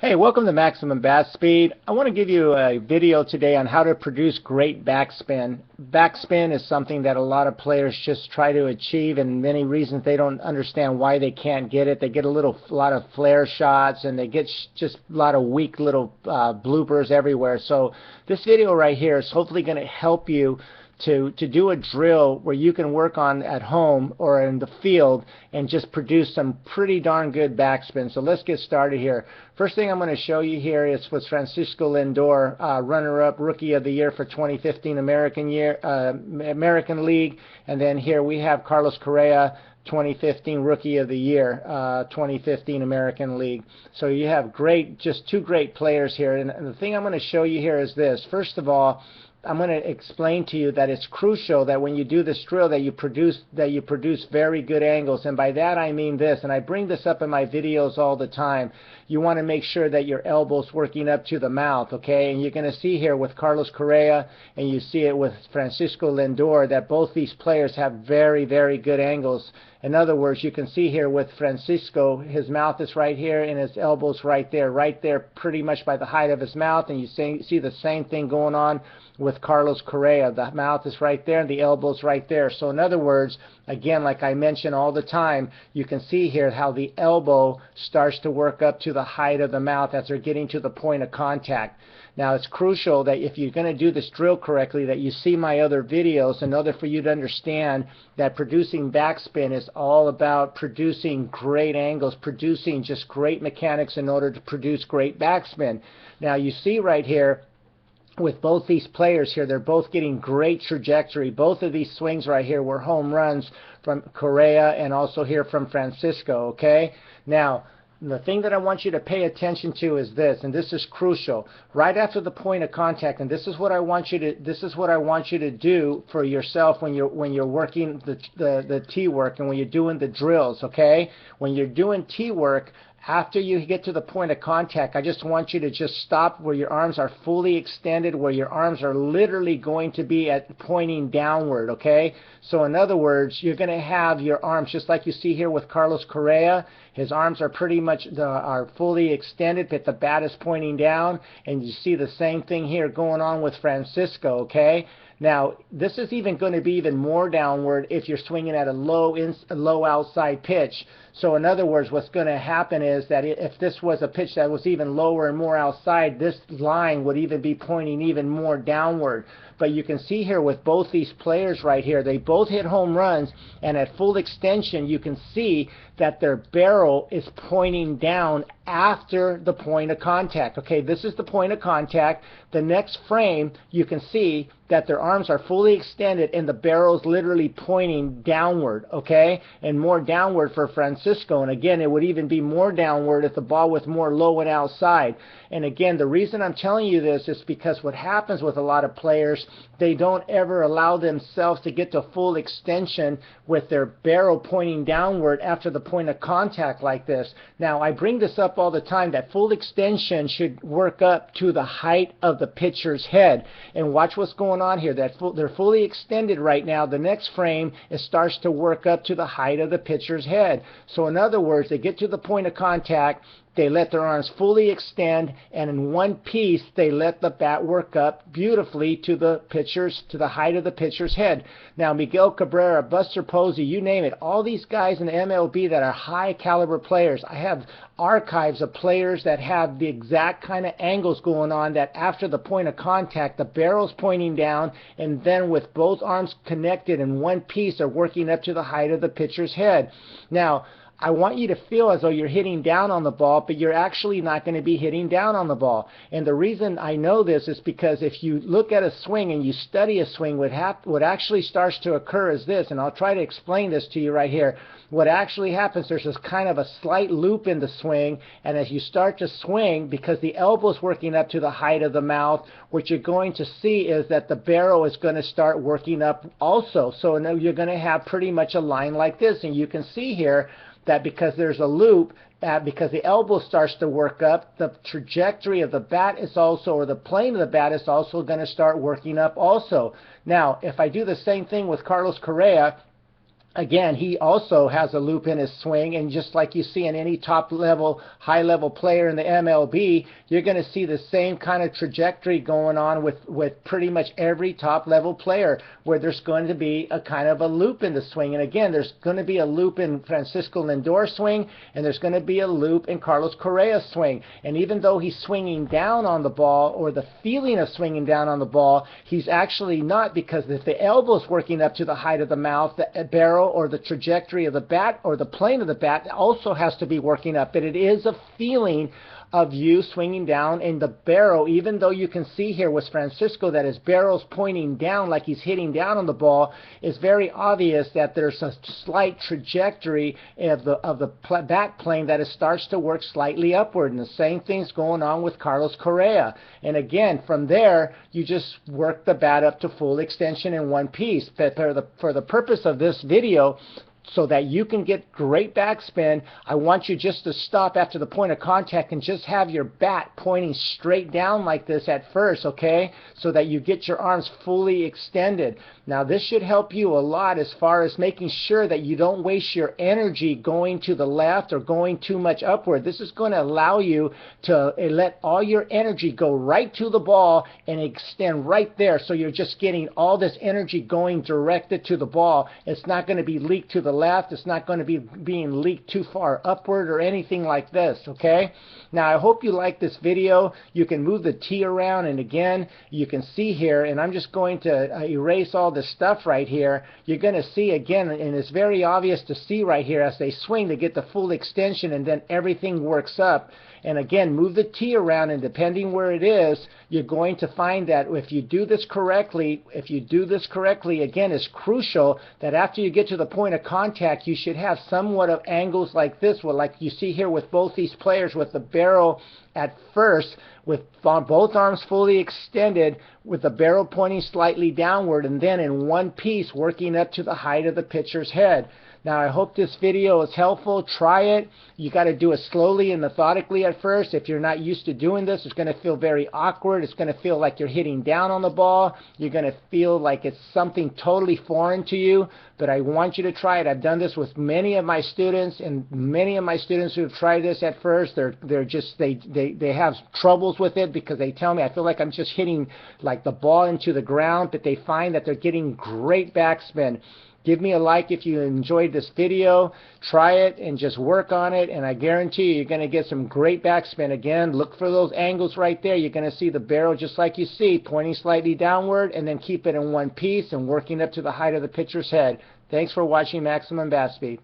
Hey, welcome to Maximum Bat Speed. I want to give you a video today on how to produce great backspin. Backspin is something that a lot of players just try to achieve, and many reasons they don't understand why they can't get it. They get a lot of flare shots, and they get just a lot of weak little bloopers everywhere. So this video right here is hopefully going to help you to do a drill where you can work on at home or in the field and just produce some pretty darn good backspin. So let's get started here. First thing I'm going to show you here is with Francisco Lindor, runner-up Rookie of the Year for 2015 American League. And then here we have Carlos Correa, 2015 Rookie of the Year, 2015 American League. So you have just two great players here. And the thing I'm going to show you here is this. First of all, I'm going to explain to you that it's crucial that when you do this drill that you produce very good angles. And by that I mean this, and I bring this up in my videos all the time. You want to make sure that your elbow's working up to the mouth, okay? And you're going to see here with Carlos Correa and you see it with Francisco Lindor that both these players have very, very good angles. In other words, you can see here with Francisco, his mouth is right here and his elbow's right there pretty much by the height of his mouth. And you see the same thing going on with Carlos Correa. The mouth is right there and the elbow's right there. So in other words, again, like I mention all the time, you can see here how the elbow starts to work up to the height of the mouth as they're getting to the point of contact. Now it's crucial that if you're going to do this drill correctly that you see my other videos in order for you to understand that producing backspin is all about producing great angles, producing just great mechanics in order to produce great backspin. Now you see right here with both these players here, they're both getting great trajectory. Both of these swings right here were home runs from Correa and also here from Francisco, okay? Now, the thing that I want you to pay attention to is this, and this is crucial. Right after the point of contact, and this is what I want you to do for yourself when you're working the tee work and when you're doing the drills, okay? When you're doing tee work, after you get to the point of contact, I just want you to just stop where your arms are fully extended, where your arms are literally going to be pointing downward, okay? So in other words, you're going to have your arms, just like you see here with Carlos Correa, his arms are pretty much are fully extended, but the bat is pointing down, and you see the same thing here going on with Francisco, okay? Now, this is even going to be even more downward if you're swinging at a low outside pitch. So in other words, what's going to happen is that if this was a pitch that was even lower and more outside, this line would even be pointing even more downward. But you can see here with both these players right here, they both hit home runs, and at full extension, you can see that their barrel is pointing down after the point of contact. Okay, this is the point of contact. The next frame, you can see that their arms are fully extended and the barrel is literally pointing downward, okay? And more downward for Francisco. And again, it would even be more downward if the ball was more low and outside. And again, the reason I'm telling you this is because what happens with a lot of players, they don't ever allow themselves to get to full extension with their barrel pointing downward after the point of contact like this. Now, I bring this up all the time that full extension should work up to the height of the pitcher's head. And watch what's going on here. They're fully extended right now. The next frame, it starts to work up to the height of the pitcher's head. So in other words, they get to the point of contact, they let their arms fully extend, and in one piece, they let the bat work up beautifully to the height of the pitcher's head. Now, Miguel Cabrera, Buster Posey, you name it, all these guys in the MLB that are high caliber players, I have archives of players that have the exact kind of angles going on that after the point of contact, the barrel's pointing down, and then with both arms connected in one piece are working up to the height of the pitcher's head. Now, I want you to feel as though you're hitting down on the ball, but you're actually not going to be hitting down on the ball. And the reason I know this is because if you look at a swing and you study a swing, what actually starts to occur is this, and I'll try to explain this to you right here. What actually happens, there's this kind of a slight loop in the swing, and as you start to swing, because the elbow's working up to the height of the mouth, what you're going to see is that the barrel is going to start working up also. So now you're going to have pretty much a line like this, and you can see here that because there's a loop, because the elbow starts to work up, the trajectory of the bat is also, or the plane of the bat is also going to start working up also. Now, if I do the same thing with Carlos Correa, Again, he also has a loop in his swing, and just like you see in any top-level, high-level player in the MLB, you're going to see the same kind of trajectory going on with pretty much every top-level player, where there's going to be a kind of a loop in the swing. And again, there's going to be a loop in Francisco Lindor's swing, and there's going to be a loop in Carlos Correa's swing. And even though he's swinging down on the ball, or the feeling of swinging down on the ball, he's actually not, because if the elbow's working up to the height of the mouth, the barrel, or the trajectory of the bat, or the plane of the bat also has to be working up. But it is a feeling of you swinging down in the barrel, even though you can see here with Francisco that his barrel's pointing down like he's hitting down on the ball. It's very obvious that there's a slight trajectory of the bat plane that it starts to work slightly upward, and the same thing's going on with Carlos Correa. And again, from there, you just work the bat up to full extension in one piece. But for the purpose of this video, so that you can get great backspin, I want you just to stop after the point of contact and just have your bat pointing straight down like this at first, okay? So that you get your arms fully extended. Now this should help you a lot as far as making sure that you don't waste your energy going to the left or going too much upward. This is going to allow you to let all your energy go right to the ball and extend right there, so you're just getting all this energy going directed to the ball. It's not going to be leaked to the left. It's not going to be being leaked too far upward or anything like this, okay? Now, I hope you like this video. You can move the T around, and again, you can see here, and I'm just going to erase all this stuff right here. You're going to see again, and it's very obvious to see right here as they swing, they get the full extension, and then everything works up. And again, move the T around, and depending where it is, you're going to find that if you do this correctly, again, it's crucial that after you get to the point of contact, you should have somewhat of angles like this, like you see here with both these players, with the barrel at first, with both arms fully extended, with the barrel pointing slightly downward, and then in one piece working up to the height of the pitcher's head. Now, I hope this video is helpful. Try it. You got to do it slowly and methodically at first. If you're not used to doing this, it's going to feel very awkward. It's going to feel like you're hitting down on the ball. You're going to feel like it's something totally foreign to you. But I want you to try it. I've done this with many of my students, and many of my students who have tried this at first, they have troubles with it because they tell me, I feel like I'm just hitting like the ball into the ground, but they find that they're getting great backspin. Give me a like if you enjoyed this video. Try it and just work on it, and I guarantee you, you're going to get some great backspin. Again, look for those angles right there. You're going to see the barrel just like you see, pointing slightly downward, and then keep it in one piece and working up to the height of the pitcher's head. Thanks for watching Maximum Bat Speed.